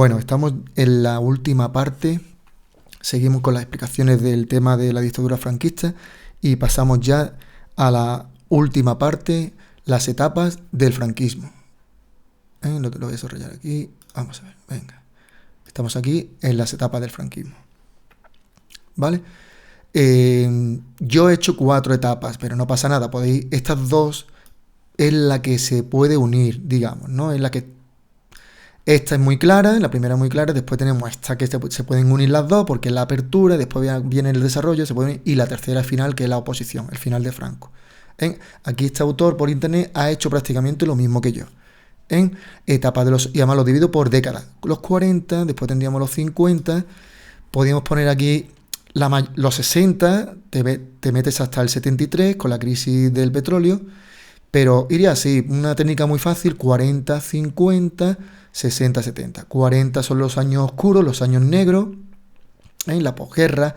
Bueno, estamos en la última parte, seguimos con las explicaciones del tema de la dictadura franquista y pasamos ya a la última parte, las etapas del franquismo. Lo voy a desarrollar aquí, vamos a ver, venga. Estamos aquí en las etapas del franquismo. ¿Vale? Yo he hecho 4 etapas, pero no pasa nada, podéis, estas 2 es la que se puede unir, digamos, ¿no? Es la que esta es muy clara, la primera es muy clara, después tenemos esta que se pueden unir las dos porque es la apertura, después viene el desarrollo, se puede unir, y la tercera final que es la oposición, el final de Franco. Aquí este autor por internet ha hecho prácticamente lo mismo que yo. En etapas de los, y además los divido por décadas. Los 40, después tendríamos los 50, podríamos poner aquí los 60, te metes hasta el 73 con la crisis del petróleo, pero iría así, una técnica muy fácil, 40, 50, 60, 70. 40 son los años oscuros, los años negros, la posguerra,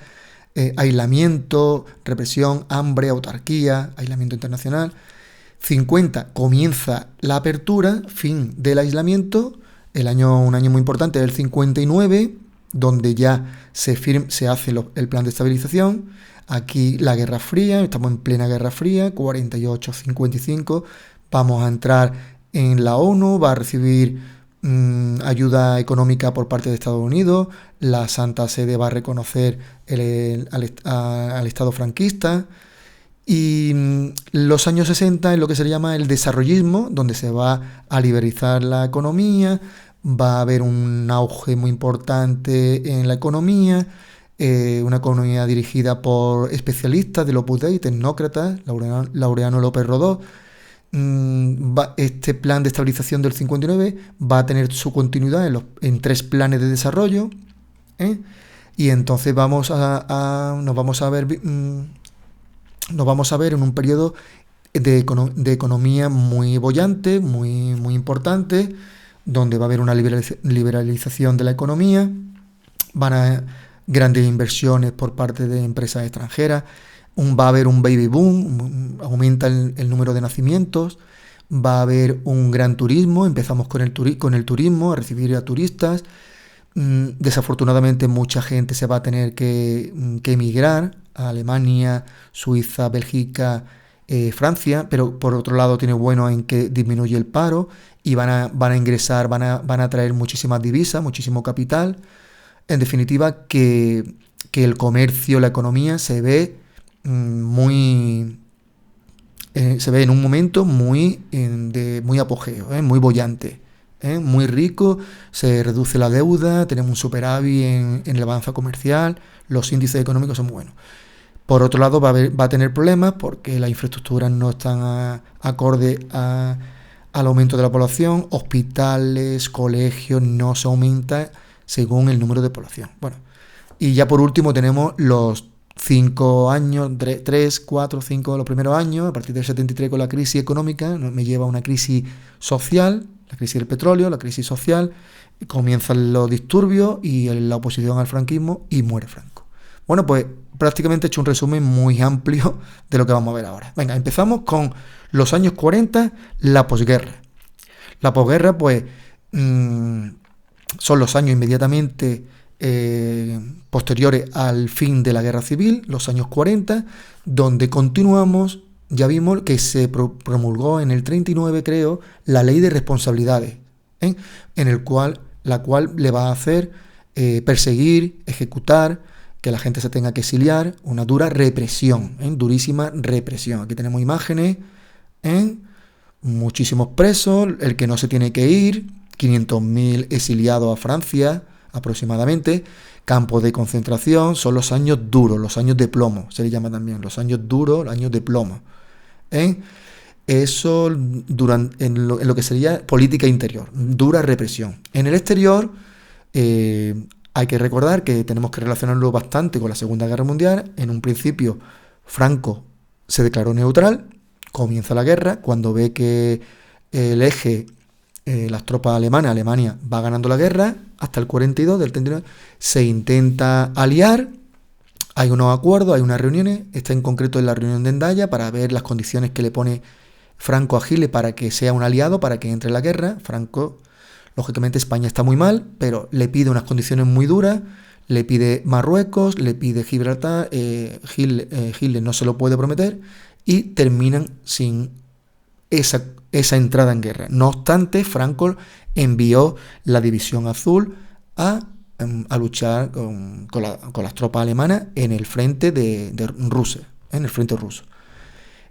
aislamiento, represión, hambre, autarquía, aislamiento internacional. 50 comienza la apertura, fin del aislamiento, un año muy importante es el 59, donde ya se hace el plan de estabilización. Aquí la Guerra Fría, estamos en plena Guerra Fría, 48-55, vamos a entrar en la ONU, va a recibir ayuda económica por parte de Estados Unidos, la Santa Sede va a reconocer al Estado franquista, y los años 60 es lo que se llama el desarrollismo, donde se va a liberalizar la economía, va a haber un auge muy importante en la economía, una economía dirigida por especialistas del Opus Dei, tecnócratas, Laureano López Rodó. Este plan de estabilización del 59 va a tener su continuidad en 3 planes de desarrollo, y entonces nos vamos a ver en un periodo de economía muy bollante, muy, muy importante, donde va a haber una liberalización de la economía, van a grandes inversiones por parte de empresas extranjeras, va a haber un baby boom, aumenta el número de nacimientos, va a haber un gran turismo, empezamos con el turismo, a recibir a turistas. Desafortunadamente mucha gente se va a tener que emigrar a Alemania, Suiza, Bélgica, Francia, pero por otro lado tiene bueno en que disminuye el paro y van a ingresar, van a traer muchísimas divisas, muchísimo capital. En definitiva, que el comercio, la economía se ve se ve en un momento muy apogeo, muy bollante, muy rico, se reduce la deuda, tenemos un superávit en la balanza comercial, los índices económicos son muy buenos. Por otro lado, va a tener problemas porque las infraestructuras no están acorde al aumento de la población, hospitales, colegios, no se aumenta según el número de población. Bueno, y ya por último tenemos los 5 años, 3, 4, 5 los primeros años, a partir del 73 con la crisis económica, me lleva a una crisis social, la crisis del petróleo, la crisis social, comienzan los disturbios y la oposición al franquismo y muere Franco. Bueno, pues prácticamente he hecho un resumen muy amplio de lo que vamos a ver ahora. Venga, empezamos con los años 40, la posguerra. La posguerra, pues, son los años inmediatamente posteriores al fin de la guerra civil, los años 40, donde continuamos, ya vimos que se promulgó en el 39, creo, la ley de responsabilidades, en la cual le va a hacer perseguir, ejecutar, que la gente se tenga que exiliar, una dura represión, durísima represión. Aquí tenemos imágenes, muchísimos presos, el que no se tiene que ir, 500.000 exiliados a Francia, aproximadamente, campos de concentración, son los años duros, los años de plomo, se le llama también, los años duros, los años de plomo. Eso en lo que sería política interior, dura represión. En el exterior, hay que recordar que tenemos que relacionarlo bastante con la Segunda Guerra Mundial. En un principio, Franco se declaró neutral, comienza la guerra, cuando ve que el eje, las tropas alemanas, Alemania va ganando la guerra, hasta el 42, del 39, se intenta aliar, hay unos acuerdos, hay unas reuniones, está en concreto en la reunión de Hendaya para ver las condiciones que le pone Franco a Hitler para que sea un aliado, para que entre en la guerra. Franco Lógicamente España está muy mal, pero le pide unas condiciones muy duras, le pide Marruecos, le pide Gibraltar, Giles no se lo puede prometer y terminan sin esa entrada en guerra. No obstante, Franco envió la División Azul a luchar con las tropas alemanas en el frente de Rusia, en el frente ruso.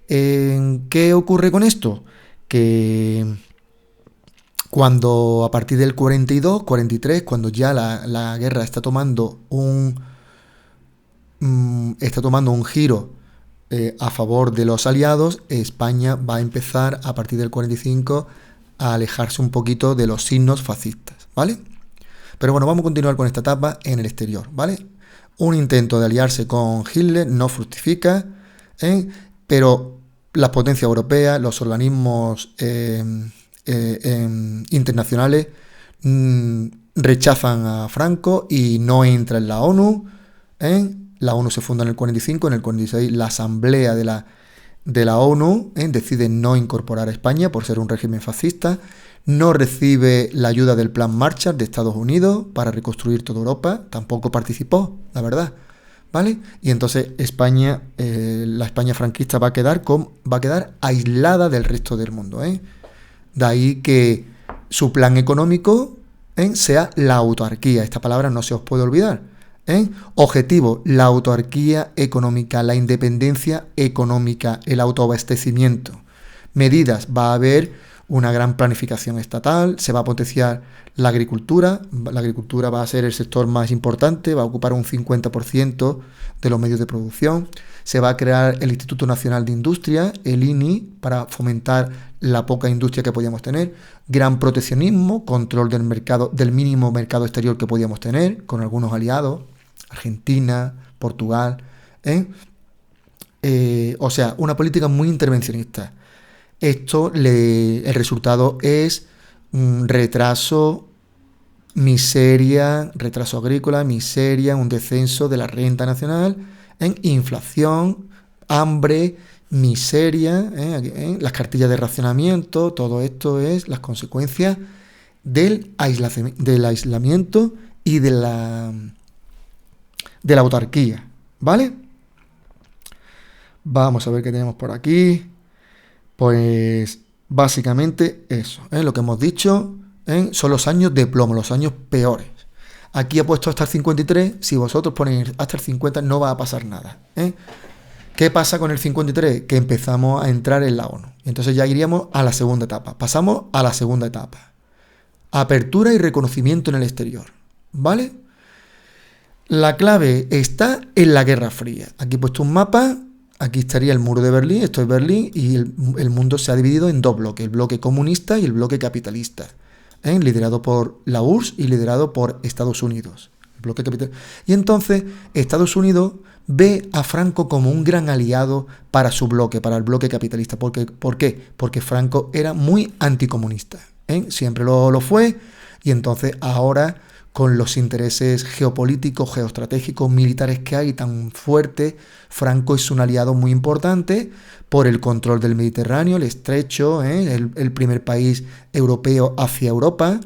¿Qué ocurre con esto? Que cuando a partir del 42, 43, cuando ya la guerra está tomando un giro a favor de los aliados, España va a empezar a partir del 45 a alejarse un poquito de los signos fascistas, ¿vale? Pero bueno, vamos a continuar con esta etapa en el exterior, ¿vale? Un intento de aliarse con Hitler no fructifica, pero las potencias europeas, los organismos internacionales rechazan a Franco y no entra en la ONU. La ONU se funda en el 45, en el 46 la Asamblea de la ONU decide no incorporar a España por ser un régimen fascista, no recibe la ayuda del Plan Marshall de Estados Unidos para reconstruir toda Europa, tampoco participó, la verdad, ¿vale? Y entonces España, la España franquista va a quedar aislada del resto del mundo, De ahí que su plan económico sea la autarquía, esta palabra no se os puede olvidar. Objetivo, la autarquía económica, la independencia económica, el autoabastecimiento. Medidas, va a haber una gran planificación estatal, se va a potenciar la agricultura va a ser el sector más importante, va a ocupar un 50% de los medios de producción, se va a crear el Instituto Nacional de Industria, el INI, para fomentar la poca industria que podíamos tener, gran proteccionismo, control del mercado, del mínimo mercado exterior que podíamos tener, con algunos aliados, Argentina, Portugal, o sea, una política muy intervencionista. El resultado es un retraso agrícola, miseria, un descenso de la renta nacional, inflación, hambre, miseria, las cartillas de racionamiento, todo esto es las consecuencias del aislamiento y de la autarquía, ¿vale? Vamos a ver qué tenemos por aquí. Pues básicamente eso, lo que hemos dicho, son los años de plomo, los años peores. Aquí he puesto hasta el 53, si vosotros ponéis hasta el 50 no va a pasar nada. ¿Qué pasa con el 53? Que empezamos a entrar en la ONU. Entonces ya iríamos a la segunda etapa. Pasamos a la segunda etapa. Apertura y reconocimiento en el exterior, ¿vale? La clave está en la Guerra Fría. Aquí he puesto un mapa. Aquí estaría el muro de Berlín, esto es Berlín, y el mundo se ha dividido en dos bloques, el bloque comunista y el bloque capitalista, liderado por la URSS y liderado por Estados Unidos. El bloque Y entonces Estados Unidos ve a Franco como un gran aliado para su bloque, para el bloque capitalista. ¿Por qué? Porque Franco era muy anticomunista, siempre lo fue, y entonces ahora, con los intereses geopolíticos, geoestratégicos, militares que hay tan fuertes, Franco es un aliado muy importante por el control del Mediterráneo, el estrecho, el primer país europeo hacia Europa,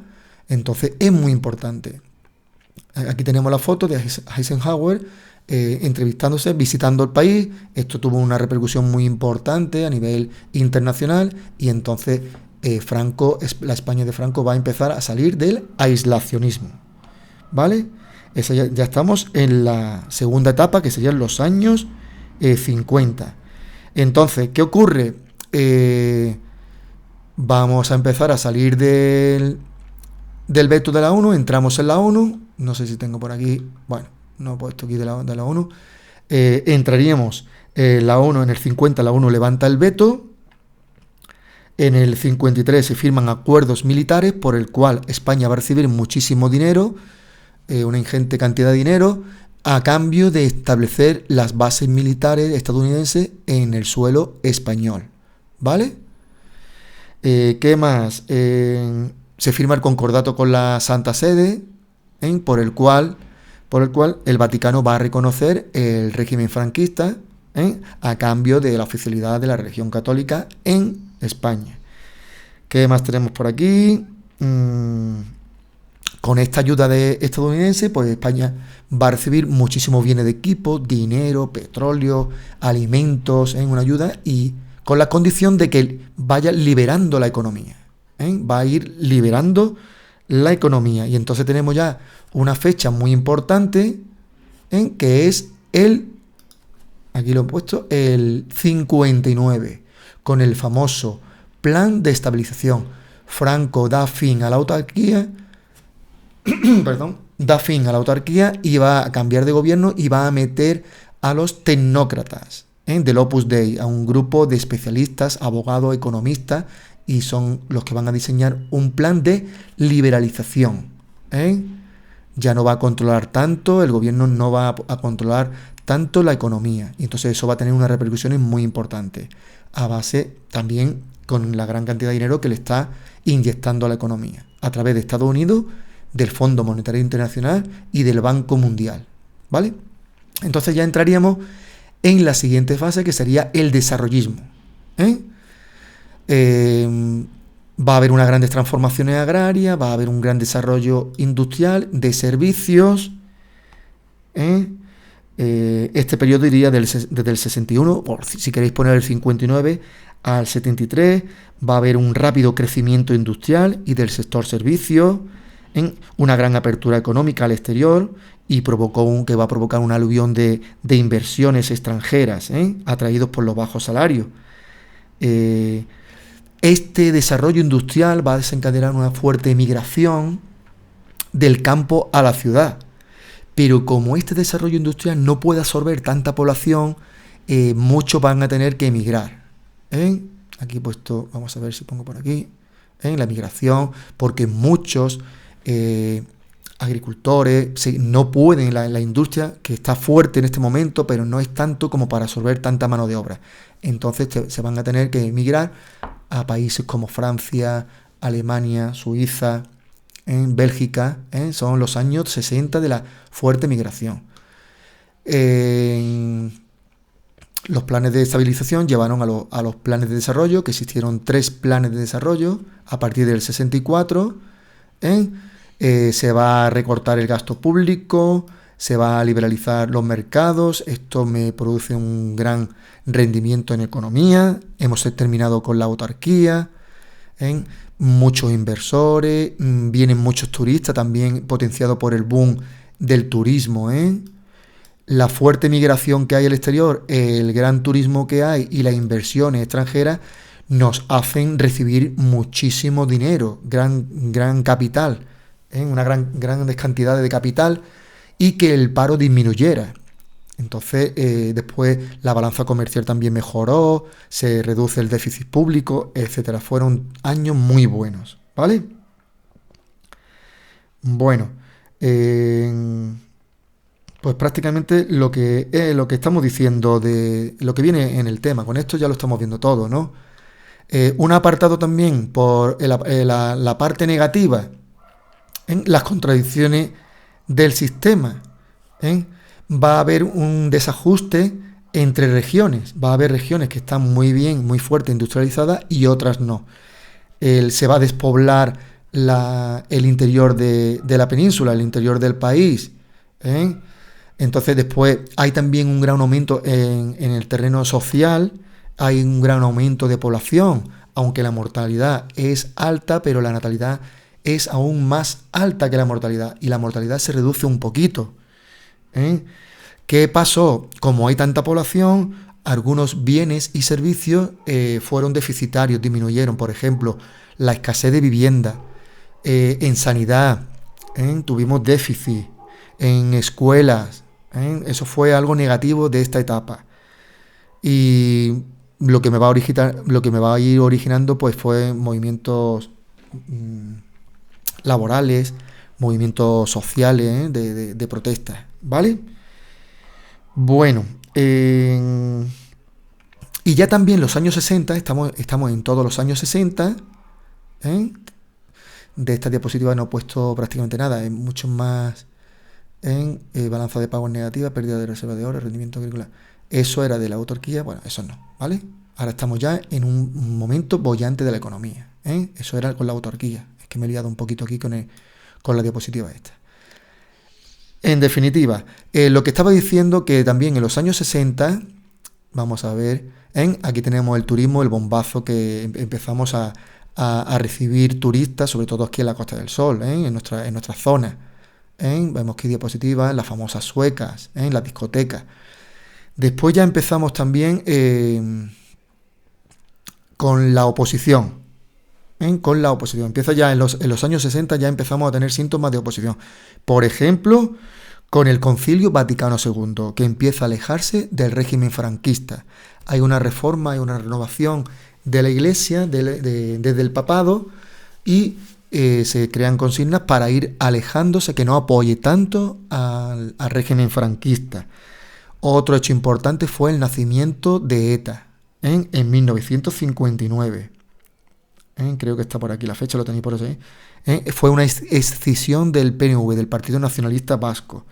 entonces es muy importante. Aquí tenemos la foto de Eisenhower entrevistándose, visitando el país, esto tuvo una repercusión muy importante a nivel internacional y entonces la España de Franco va a empezar a salir del aislacionismo. ¿Vale? Ya estamos en la segunda etapa, que serían los años 50. Entonces, ¿qué ocurre? Vamos a empezar a salir del veto de la ONU, entramos en la ONU, no sé si tengo por aquí, bueno, no he puesto aquí de la ONU, entraríamos en la ONU, en el 50 la ONU levanta el veto, en el 53 se firman acuerdos militares por el cual España va a recibir muchísimo dinero, una ingente cantidad de dinero, a cambio de establecer las bases militares estadounidenses en el suelo español, ¿vale? ¿Qué más? Se firma el concordato con la Santa Sede, por el cual el Vaticano va a reconocer el régimen franquista, a cambio de la oficialidad de la religión católica en España. ¿Qué más tenemos por aquí? mm, con esta ayuda estadounidense, pues España va a recibir muchísimos bienes de equipo, dinero, petróleo, alimentos, una ayuda, y con la condición de que vaya liberando la economía. Va a ir liberando la economía. Y entonces tenemos ya una fecha muy importante, que es aquí lo he puesto, el 59, con el famoso Plan de Estabilización. Franco da fin a la autarquía, perdón, da fin a la autarquía y va a cambiar de gobierno y va a meter a los tecnócratas del Opus Dei, a un grupo de especialistas, abogados, economistas, y son los que van a diseñar un plan de liberalización. Ya no va a controlar tanto, el gobierno no va a controlar tanto la economía, y entonces eso va a tener unas repercusiones muy importantes, a base también con la gran cantidad de dinero que le está inyectando a la economía, a través de Estados Unidos, del Fondo Monetario Internacional y del Banco Mundial, ¿vale? Entonces ya entraríamos en la siguiente fase, que sería el desarrollismo. Va a haber unas grandes transformaciones agrarias, va a haber un gran desarrollo industrial, de servicios. Este periodo iría desde el 61, o si queréis poner el 59, al 73. Va a haber un rápido crecimiento industrial y del sector servicios, una gran apertura económica al exterior, y que va a provocar un aluvión de inversiones extranjeras, atraídos por los bajos salarios. Este desarrollo industrial va a desencadenar una fuerte migración del campo a la ciudad. Pero como este desarrollo industrial no puede absorber tanta población, muchos van a tener que emigrar. Aquí he puesto, vamos a ver si pongo por aquí, la migración, porque muchos agricultores no pueden, la industria que está fuerte en este momento, pero no es tanto como para absorber tanta mano de obra. Entonces se van a tener que emigrar a países como Francia, Alemania, Suiza, en Bélgica. Son los años 60 de la fuerte migración. Los planes de estabilización llevaron a los planes de desarrollo, que existieron 3 planes de desarrollo a partir del 64. Se va a recortar el gasto público, se va a liberalizar los mercados, esto me produce un gran rendimiento en economía, hemos terminado con la autarquía, muchos inversores, vienen muchos turistas, también potenciado por el boom del turismo, la fuerte migración que hay al exterior, el gran turismo que hay y las inversiones extranjeras nos hacen recibir muchísimo dinero, gran capital, una grandes cantidades de capital, y que el paro disminuyera. Entonces, después la balanza comercial también mejoró, se reduce el déficit público, etcétera. Fueron años muy buenos, ¿vale? Bueno, pues prácticamente lo que estamos diciendo, de lo que viene en el tema, con esto ya lo estamos viendo todo, ¿no? Un apartado también por la parte negativa, en las contradicciones del sistema. Va a haber un desajuste entre regiones. Va a haber regiones que están muy bien, muy fuerte industrializadas, y otras no. Se va a despoblar el interior de la península, el interior del país. Entonces después hay también un gran aumento en el terreno social, hay un gran aumento de población, aunque la mortalidad es alta, pero la natalidad es aún más alta que la mortalidad, y la mortalidad se reduce un poquito. ¿Qué pasó? Como hay tanta población, algunos bienes y servicios fueron deficitarios, disminuyeron. Por ejemplo, la escasez de vivienda, en sanidad, tuvimos déficit, en escuelas, eso fue algo negativo de esta etapa. Y lo que me va a ir originando, pues, fue movimientos laborales, movimientos sociales, de protestas, ¿vale? Bueno, y ya también los años 60, estamos en todos los años 60, de esta diapositiva no he puesto prácticamente nada, es mucho más en balanza de pagos negativa, pérdida de reserva de oro, rendimiento agrícola. Eso era de la autarquía, bueno, eso no, ¿vale? Ahora estamos ya en un momento bollante de la economía, eso era con la autarquía, Es que me he liado un poquito aquí con la diapositiva esta. En definitiva, lo que estaba diciendo que también en los años 60, vamos a ver, aquí tenemos el turismo, el bombazo que empezamos a recibir turistas, sobre todo aquí en la Costa del Sol, en nuestra zona. Vemos aquí diapositivas, las famosas suecas, las discotecas. Después ya empezamos también con la oposición. Con la oposición. Empieza ya en los años 60, ya empezamos a tener síntomas de oposición. Por ejemplo, con el Concilio Vaticano II, que empieza a alejarse del régimen franquista. Hay una reforma, hay una renovación de la Iglesia desde el papado y se crean consignas para ir alejándose, que no apoye tanto al régimen franquista. Otro hecho importante fue el nacimiento de ETA en 1959. Creo que está por aquí la fecha, lo tenéis por eso. Fue una escisión del PNV, del Partido Nacionalista Vasco.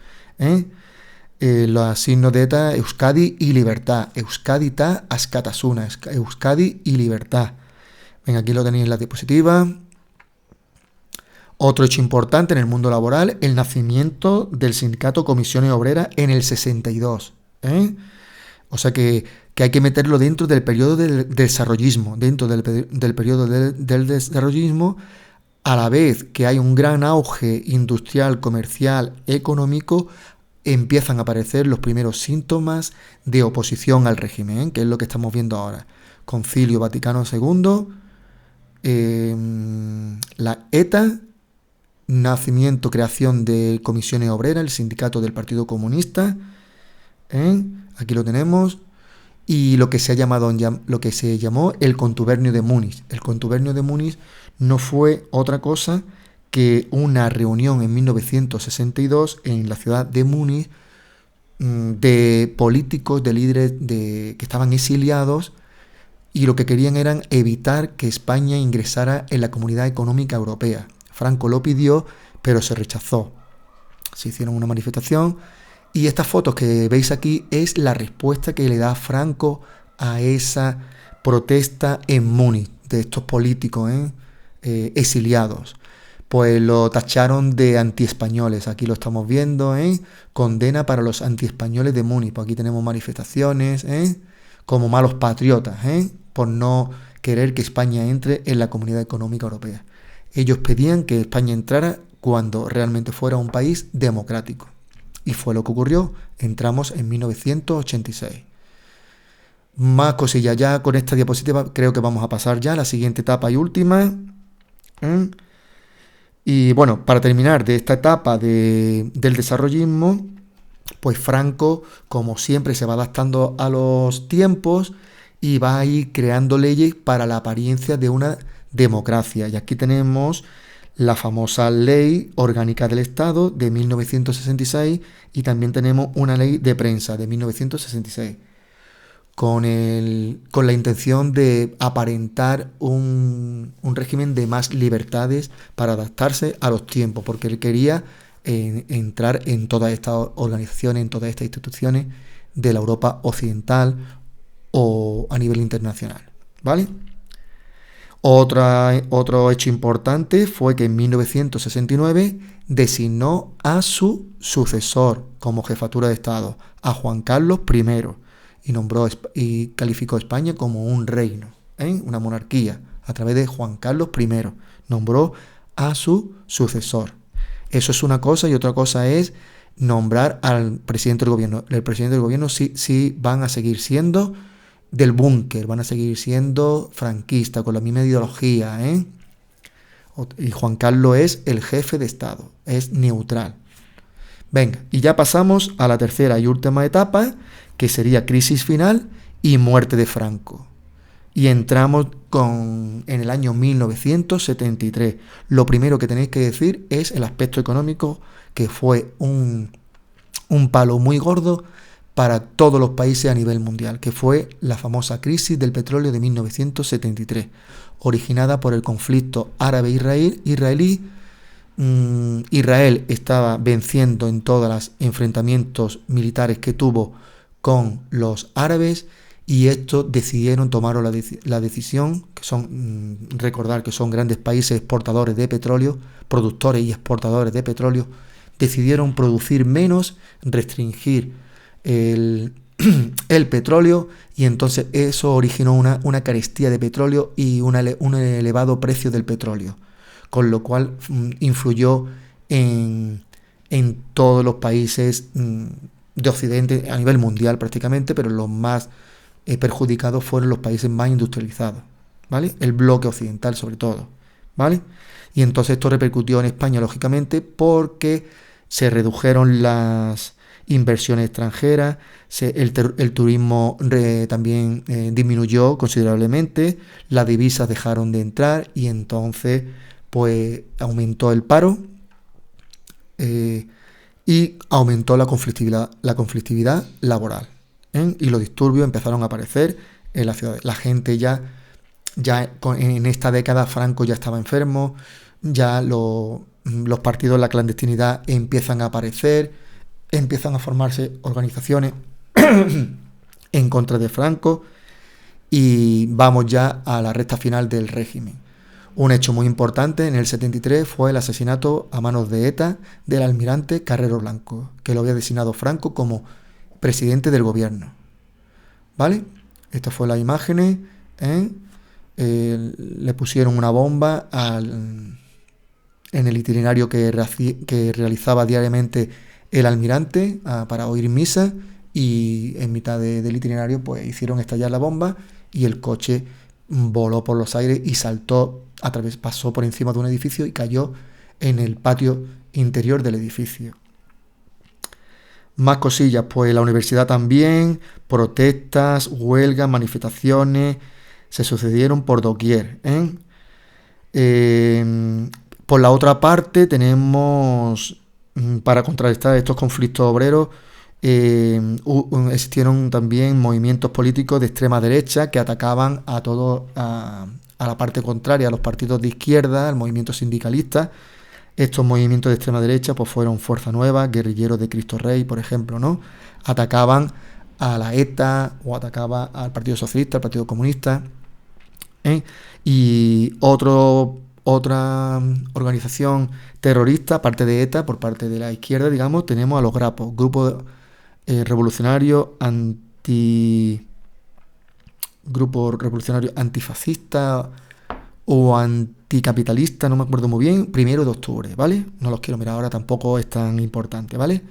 Los signos de ETA, Euskadi y Libertad. Euskadi ta askatasuna, Euskadi y Libertad. Aquí lo tenéis en la diapositiva. Otro hecho importante en el mundo laboral, el nacimiento del sindicato Comisiones Obreras en el 62. O sea que hay que meterlo dentro del periodo del desarrollismo, dentro del periodo del desarrollismo, a la vez que hay un gran auge industrial, comercial, económico, empiezan a aparecer los primeros síntomas de oposición al régimen, que es lo que estamos viendo ahora. Concilio Vaticano II, la ETA, nacimiento, creación de Comisiones Obreras, el sindicato del Partido Comunista, aquí lo tenemos, y lo que se llamó el contubernio de Múnich. El contubernio de Múnich no fue otra cosa que una reunión en 1962 en la ciudad de Múnich de políticos, de líderes que estaban exiliados, y lo que querían era evitar que España ingresara en la Comunidad Económica Europea. Franco lo pidió, pero se rechazó. Se hicieron una manifestación. Y estas fotos que veis aquí es la respuesta que le da Franco a esa protesta en Múnich de estos políticos exiliados. Pues lo tacharon de antiespañoles. Aquí lo estamos viendo, condena para los antiespañoles de Múnich. Pues aquí tenemos manifestaciones, como malos patriotas, por no querer que España entre en la Comunidad Económica Europea. Ellos pedían que España entrara cuando realmente fuera un país democrático. Y fue lo que ocurrió. Entramos en 1986. Más cosillas ya con esta diapositiva. Creo que vamos a pasar ya a la siguiente etapa y última. Y bueno, para terminar de esta etapa del desarrollismo, pues Franco, como siempre, se va adaptando a los tiempos y va a ir creando leyes para la apariencia de una democracia. Y aquí tenemos la famosa Ley Orgánica del Estado de 1966 y también tenemos una ley de prensa de 1966 con la intención de aparentar un régimen de más libertades para adaptarse a los tiempos, porque él quería entrar en todas estas organizaciones, en todas estas instituciones de la Europa occidental o a nivel internacional, ¿vale? Otro hecho importante fue que en 1969 designó a su sucesor como jefatura de Estado, a Juan Carlos I, y calificó a España como un reino, una monarquía, a través de Juan Carlos I. Nombró a su sucesor. Eso es una cosa, y otra cosa es nombrar al presidente del gobierno. El presidente del gobierno sí van a seguir siendo del búnker, van a seguir siendo franquistas, con la misma ideología, Y Juan Carlos es el jefe de Estado, es neutral. Venga, y ya pasamos a la tercera y última etapa, que sería crisis final y muerte de Franco. Y entramos en el año 1973. Lo primero que tenéis que decir es el aspecto económico, que fue un palo muy gordo para todos los países a nivel mundial, que fue la famosa crisis del petróleo de 1973, originada por el conflicto árabe-israelí. Israel estaba venciendo en todos los enfrentamientos militares que tuvo con los árabes, y estos tomaron la decisión, que son, recordar que son grandes países exportadores de petróleo, productores y exportadores de petróleo, decidieron producir menos, restringir el petróleo, y entonces eso originó una carestía de petróleo y un elevado precio del petróleo, con lo cual influyó en todos los países de Occidente a nivel mundial prácticamente, pero los más perjudicados fueron los países más industrializados, ¿vale? El bloque occidental sobre todo, ¿vale? Y entonces esto repercutió en España, lógicamente, porque se redujeron las inversiones extranjeras, el turismo también disminuyó considerablemente, las divisas dejaron de entrar y entonces pues aumentó el paro y aumentó la conflictividad laboral, y los disturbios empezaron a aparecer en las ciudades. La gente ya en esta década Franco ya estaba enfermo, ya los partidos de la clandestinidad empiezan a aparecer, empiezan a formarse organizaciones en contra de Franco y vamos ya a la recta final del régimen. Un hecho muy importante en el 73 fue el asesinato a manos de ETA del almirante Carrero Blanco, que lo había designado Franco como presidente del gobierno. ¿Vale? Estas fueron las imágenes. Le pusieron una bomba en el itinerario que realizaba diariamente el almirante para oír misa, y en mitad del itinerario pues hicieron estallar la bomba y el coche voló por los aires y pasó por encima de un edificio y cayó en el patio interior del edificio. Más cosillas, pues la universidad también, protestas, huelgas, manifestaciones, se sucedieron por doquier. Por la otra parte tenemos, para contrarrestar estos conflictos obreros, existieron también movimientos políticos de extrema derecha que atacaban a la parte contraria, a los partidos de izquierda, al movimiento sindicalista. Estos movimientos de extrema derecha pues fueron Fuerza Nueva, Guerrilleros de Cristo Rey, por ejemplo, ¿no? Atacaban a la ETA o atacaban al Partido Socialista, al Partido Comunista. Y otra organización terrorista, aparte de ETA, por parte de la izquierda, digamos, tenemos a los GRAPO, Grupo Revolucionario Antifascista o Anticapitalista, no me acuerdo muy bien, 1 de octubre, ¿vale? No los quiero mirar ahora, tampoco es tan importante, ¿vale?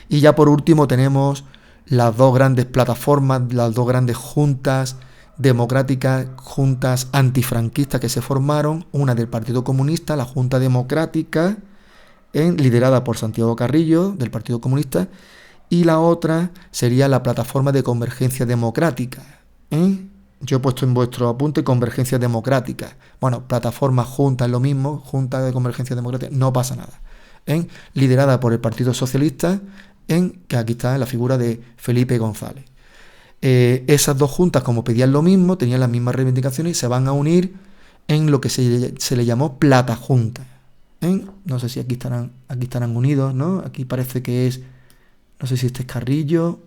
Y ya por último tenemos las dos grandes plataformas, las dos grandes juntas democráticas, juntas antifranquistas que se formaron, una del Partido Comunista, la Junta Democrática, liderada por Santiago Carrillo, del Partido Comunista, y la otra sería la Plataforma de Convergencia Democrática. Yo he puesto en vuestro apunte Convergencia Democrática. Bueno, plataforma, junta es lo mismo, Junta de Convergencia Democrática, no pasa nada. Liderada por el Partido Socialista, que aquí está en la figura de Felipe González. Esas dos juntas, como pedían lo mismo, tenían las mismas reivindicaciones y se van a unir en lo que se le llamó Plata Junta. No sé si aquí estarán unidos, ¿no? Aquí parece que es, no sé si este es Carrillo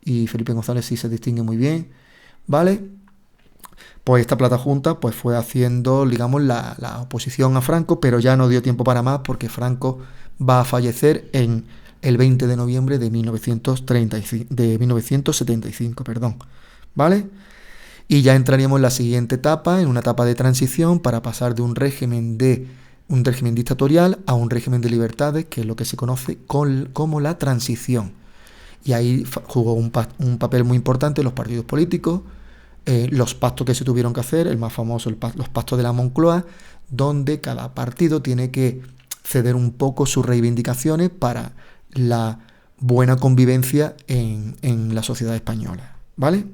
y Felipe González sí se distingue muy bien, ¿vale? Pues esta Plata Junta pues fue haciendo, digamos, la oposición a Franco, pero ya no dio tiempo para más porque Franco va a fallecer en el 20 de noviembre de 1975, ¿vale? Y ya entraríamos en la siguiente etapa, en una etapa de transición para pasar de un régimen dictatorial a un régimen de libertades, que es lo que se conoce como la transición. Y ahí jugó un papel muy importante los partidos políticos, los pactos que se tuvieron que hacer, el más famoso, los pactos de la Moncloa, donde cada partido tiene que ceder un poco sus reivindicaciones para la buena convivencia en la sociedad española, ¿vale?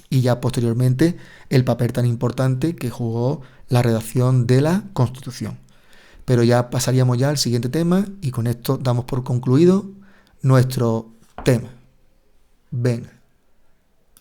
Y ya posteriormente el papel tan importante que jugó la redacción de la Constitución. Pero ya pasaríamos ya al siguiente tema y con esto damos por concluido nuestro tema. Venga.